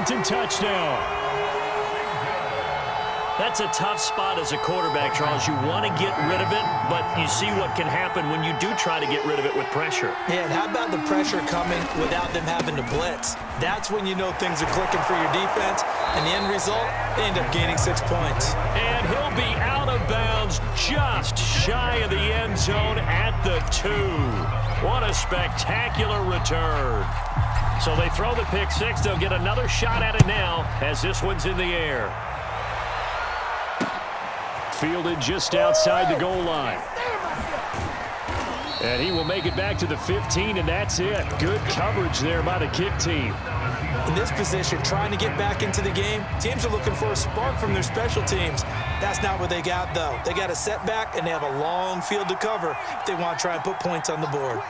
Washington touchdown. That's a tough spot as a quarterback, Charles. You want to get rid of it, but you see what can happen when you do try to get rid of it with pressure. Yeah, and how about the pressure coming without them having to blitz? That's when you know things are clicking for your defense, and the end result, they end up gaining 6 points. And he'll be out of bounds just shy of the end zone at the 2. What a spectacular return. So they throw the pick six. They'll get another shot at it now as this one's in the air. Fielded just outside the goal line. And he will make it back to the 15, and that's it. Good coverage there by the kick team. In this position, trying to get back into the game, teams are looking for a spark from their special teams. That's not what they got, though. They got a setback, and they have a long field to cover if they want to try and put points on the board.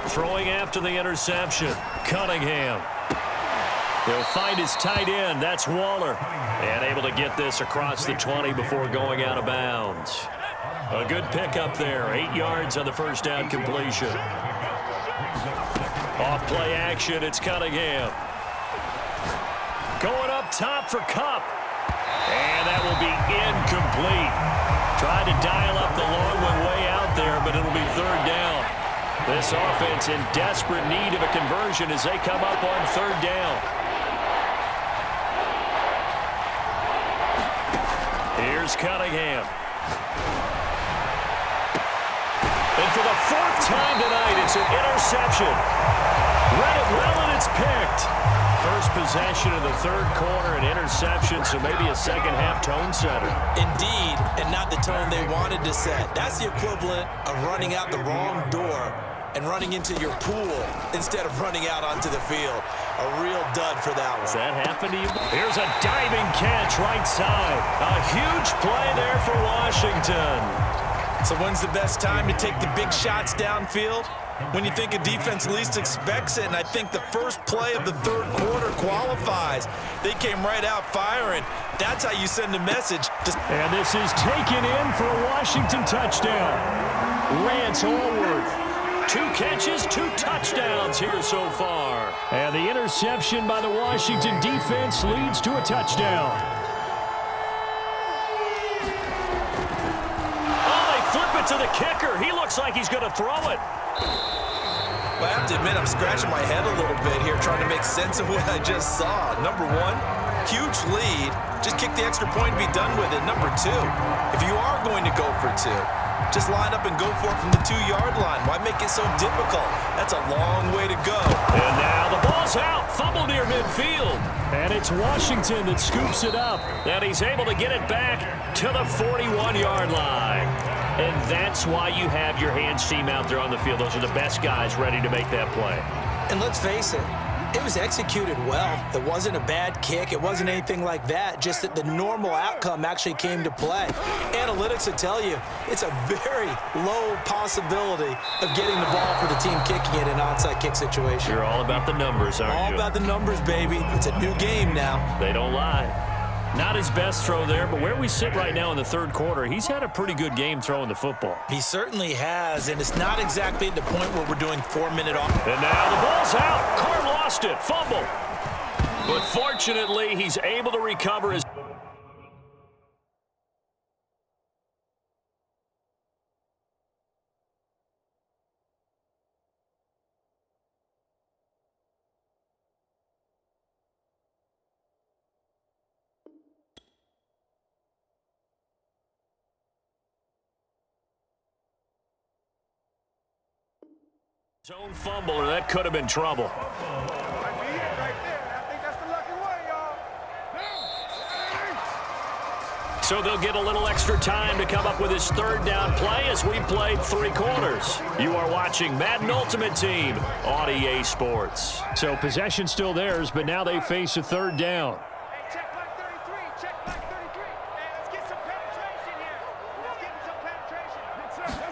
Throwing after the interception, Cunningham. He'll find his tight end. That's Waller. And able to get this across the 20 before going out of bounds. A good pickup there. 8 yards on the first down completion. Off play action, it's Cunningham. Going up top for Kupp. And that will be incomplete. Tried to dial up the long one way out there, but it'll be third down. This offense in desperate need of a conversion as they come up on third down. Here's Cunningham. And for the 4th time tonight, it's an interception. Read it well, and it's picked. First possession of the third quarter, an interception, so maybe a second-half tone setter. Indeed, and not the tone they wanted to set. That's the equivalent of running out the wrong door and running into your pool instead of running out onto the field. A real dud for that one. Does that happen to you? Here's a diving catch right side. A huge play there for Washington. So when's the best time to take the big shots downfield? When you think a defense least expects it, and I think the first play of the third quarter qualifies. They came right out firing. That's how you send a message. And this is taken in for a Washington touchdown. Lance Allworth. 2 catches, 2 touchdowns here so far. And the interception by the Washington defense leads to a touchdown. Oh, they flip it to the kicker. He looks like he's going to throw it. Well, I have to admit, I'm scratching my head a little bit here trying to make sense of what I just saw. Number 1, huge lead. Just kick the extra point and be done with it. Number 2, if you are going to go for 2, just line up and go for it from the 2-yard line. Why make it so difficult? That's a long way to go. And now the ball's out. Fumble near midfield. And it's Washington that scoops it up. And he's able to get it back to the 41-yard line. And that's why you have your hands team out there on the field. Those are the best guys ready to make that play. And let's face it, it was executed well. It wasn't a bad kick. It wasn't anything like that. Just that the normal outcome actually came to play. Analytics will tell you it's a very low possibility of getting the ball for the team kicking it in an onside kick situation. You're all about the numbers, aren't you? All about the numbers, baby. It's a new game now. They don't lie. Not his best throw there, but where we sit right now in the third quarter, he's had a pretty good game throwing the football. He certainly has, and it's not exactly at the point where we're doing 4-minute off. And now the ball's out. Carr lost it. Fumble. But fortunately, he's able to recover his... Zone fumble, or that could have been trouble. So they'll get a little extra time to come up with his third down play as we played 3 quarters. You are watching Madden Ultimate Team on EA Sports. So possession still theirs, but now they face a third down. Check back 33. Check back 33. Hey, let's get some penetration here. Let's get some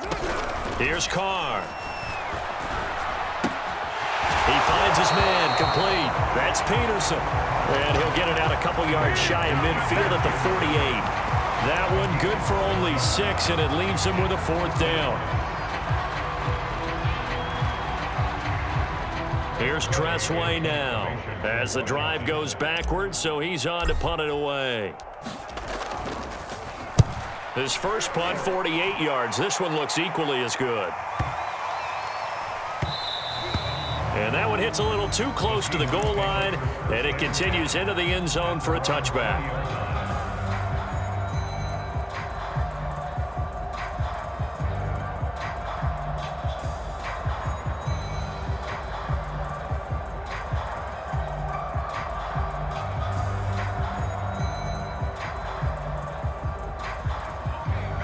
penetration. Here's Carr. He finds his man, complete. That's Peterson. And he'll get it out a couple yards shy of midfield at the 48. That one good for only 6, and it leaves him with a 4th down. Here's Tressway now as the drive goes backwards, so he's on to punt it away. His first punt, 48 yards. This one looks equally as good. And that one hits a little too close to the goal line, and it continues into the end zone for a touchback.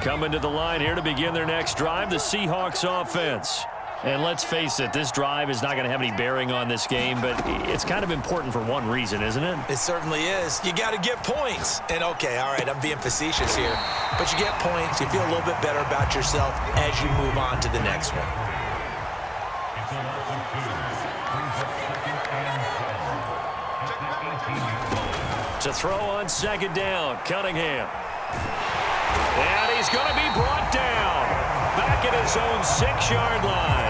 Coming to the line here to begin their next drive, the Seahawks offense. And let's face it, this drive is not going to have any bearing on this game, but it's kind of important for one reason, isn't it? It certainly is. You got to get points. And, okay, all right, I'm being facetious here. But you get points, you feel a little bit better about yourself as you move on to the next one. To throw on 2nd down, Cunningham. And he's going to be brought down back at his own 6-yard line.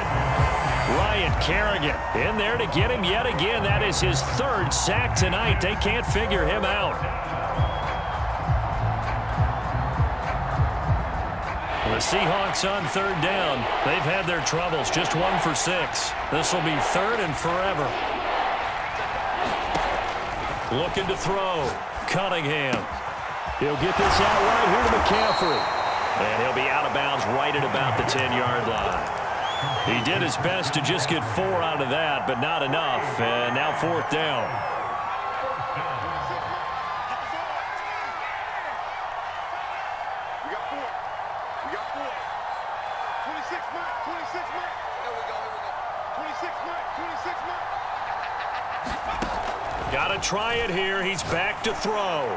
Ryan Kerrigan in there to get him yet again. That is his 3rd sack tonight. They can't figure him out. The Seahawks on 3rd down. They've had their troubles. Just 1 for 6. This will be 3rd and forever. Looking to throw. Cunningham. He'll get this out right here to McCaffrey. And he'll be out of bounds right at about the 10-yard line. He did his best to just get 4 out of that, but not enough. And now 4th down. We got 4. We got 4. 26 Mike. 26 Mike. There we go. 26 Mike. 26 Mike. Got to try it here. He's back to throw.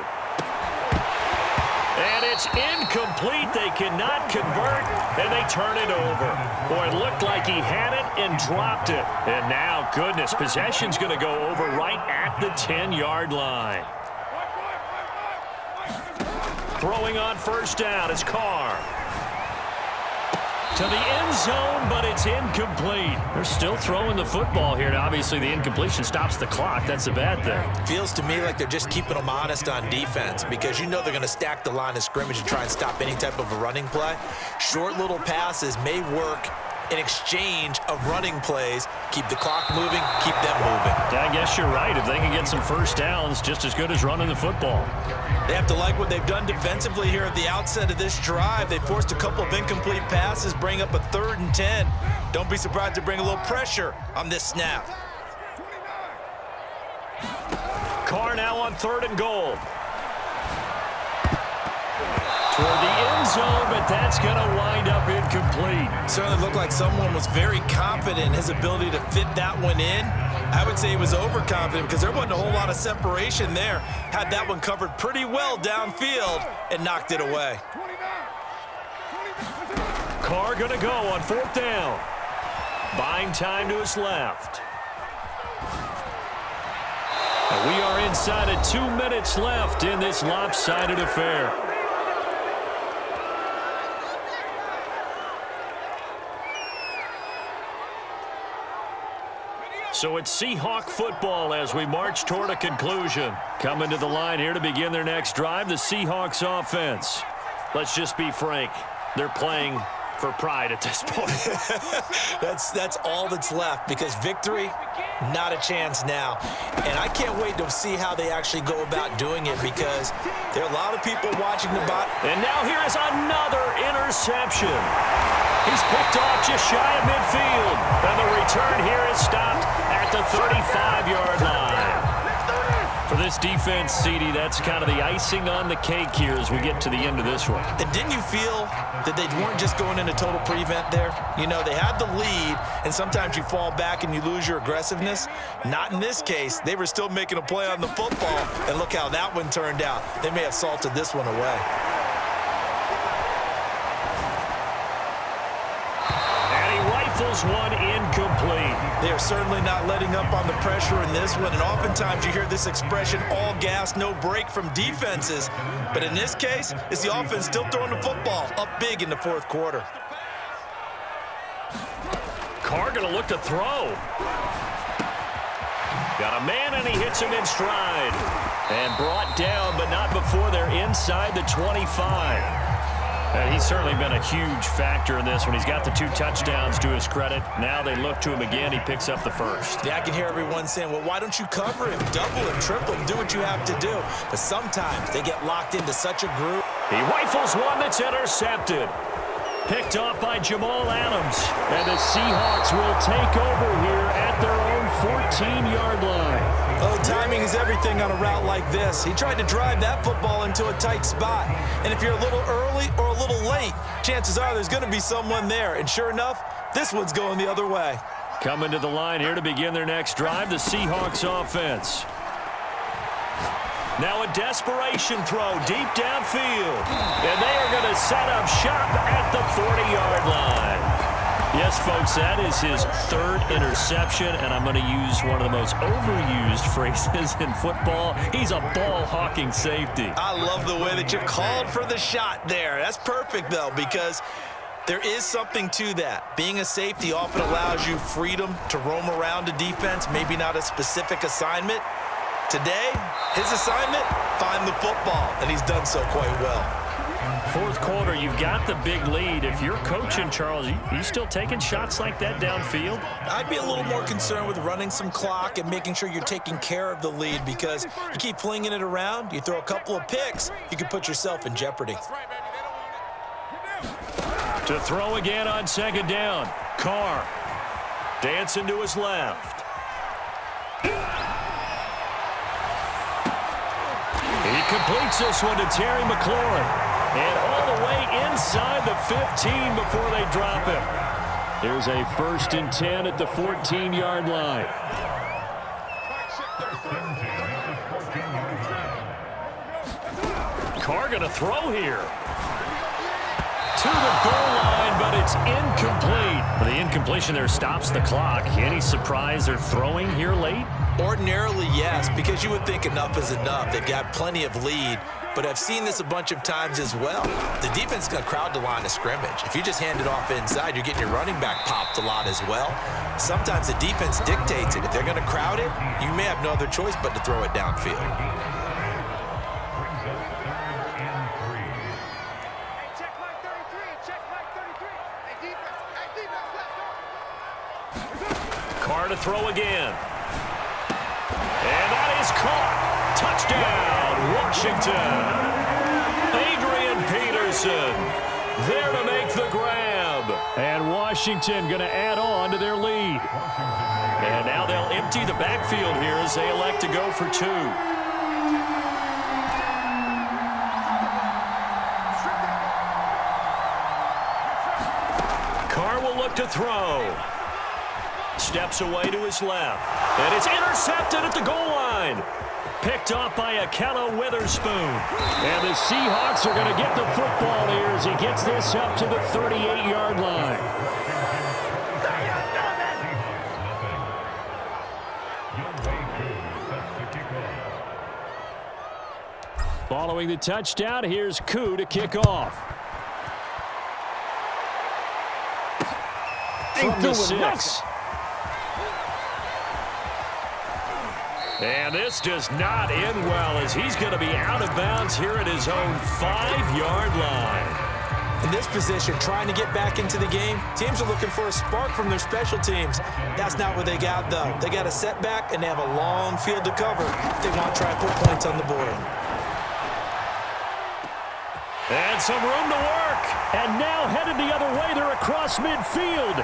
And it's incomplete. They cannot convert, and they turn it over. Boy, it looked like he had it and dropped it. And now, goodness, possession's going to go over right at the 10-yard line. Throwing on 1st down is Carr. To the end zone, but it's incomplete. They're still throwing the football here. Now, obviously, the incompletion stops the clock. That's a bad thing. Feels to me like they're just keeping them honest on defense because you know they're going to stack the line of scrimmage and try and stop any type of a running play. Short little passes may work in exchange of running plays. Keep the clock moving, keep them moving. Yeah, I guess you're right. If they can get some 1st downs, just as good as running the football. They have to like what they've done defensively here at the outset of this drive. They forced a couple of incomplete passes, bring up a 3rd and 10. Don't be surprised to bring a little pressure on this snap. Carr now on 3rd and goal. Toward the end zone, but that's going to wind up incomplete. Certainly looked like someone was very confident in his ability to fit that one in. I would say he was overconfident because there wasn't a whole lot of separation there. Had that one covered pretty well downfield and knocked it away. Carr going to go on 4th down. Buying time to his left. And we are inside of 2 minutes left in this lopsided affair. So it's Seahawk football as we march toward a conclusion. Coming to the line here to begin their next drive, the Seahawks offense. Let's just be frank. They're playing for pride at this point. That's all that's left because victory, not a chance now. And I can't wait to see how they actually go about doing it because there are a lot of people watching the bot. And now here is another interception. He's picked off just shy of midfield. And the return here is stopped at the 35-yard line. For this defense, CD, that's kind of the icing on the cake here as we get to the end of this one. And didn't you feel that they weren't just going into total prevent there? You know, they had the lead, and sometimes you fall back and you lose your aggressiveness. Not in this case. They were still making a play on the football, and look how that one turned out. They may have salted this one away. rifles one incomplete. They are certainly not letting up on the pressure in this one, and oftentimes you hear this expression, all gas, no break from defenses. But in this case, it's the offense still throwing the football up big in the fourth quarter. Carr going to look to throw. Got a man, and he hits him in stride. And brought down, but not before they're inside the 25. And he's certainly been a huge factor in this one. He's got the 2 touchdowns to his credit. Now they look to him again. He picks up the first. Yeah, I can hear everyone saying, well, why don't you cover him, double him, triple him, do what you have to do. But sometimes they get locked into such a group. He rifles one that's intercepted. Picked off by Jamal Adams. And the Seahawks will take over here at their own 14-yard line. Oh, timing is everything on a route like this. He tried to drive that football into a tight spot. And if you're a little early or a little late, chances are there's going to be someone there. And sure enough, this one's going the other way. Coming to the line here to begin their next drive, the Seahawks offense. Now a desperation throw deep downfield. And they are going to set up shop at the 40-yard line. Yes, folks, that is his 3rd interception, and I'm going to use one of the most overused phrases in football. He's a ball-hawking safety. I love the way that you called for the shot there. That's perfect, though, because there is something to that. Being a safety often allows you freedom to roam around a defense, maybe not a specific assignment. Today, his assignment, find the football, and he's done so quite well. Fourth quarter, you've got the big lead. If you're coaching, Charles, you still taking shots like that downfield? I'd be a little more concerned with running some clock and making sure you're taking care of the lead, because you keep flinging it around, you throw a couple of picks, you can put yourself in jeopardy. To throw again on 2nd down. Carr dancing to his left. He completes this one to Terry McLaurin. And all the way inside the 15 before they drop him. There's a 1st and 10 at the 14-yard line. Carr going to throw here. To the goal line, but it's incomplete. The incompletion there stops the clock. Any surprise they're throwing here late? Ordinarily, yes, because you would think enough is enough. They've got plenty of lead, but I've seen this a bunch of times as well. The defense is going to crowd the line of scrimmage. If you just hand it off inside, you're getting your running back popped a lot as well. Sometimes the defense dictates it. If they're going to crowd it, you may have no other choice but to throw it downfield. Carr to throw again. And that is caught. Touchdown, Washington. Adrian Peterson there to make the grab. And Washington going to add on to their lead. And now they'll empty the backfield here as they elect to go for 2. Carr will look to throw. Steps away to his left. And it's intercepted at the goal line. Picked off by Akello Witherspoon. And the Seahawks are going to get the football here as he gets this up to the 38-yard line. Following the touchdown, here's Koo to kick off. From the 6. And this does not end well as he's going to be out of bounds here at his own 5-yard line. In this position, trying to get back into the game, teams are looking for a spark from their special teams. That's not what they got, though. They got a setback, and they have a long field to cover if they want to try and put points on the board. And some room to work. And now headed the other way. They're across midfield.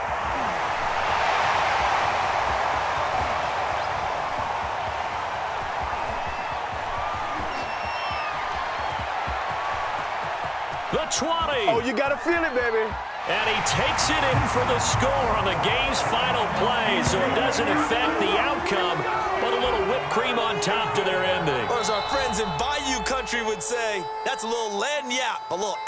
The 20. Oh, you got to feel it, baby. And he takes it in for the score on the game's final play, so it doesn't affect the outcome, but a little whipped cream on top to their ending. Or as our friends in Bayou Country would say, that's a little lagniappe, a little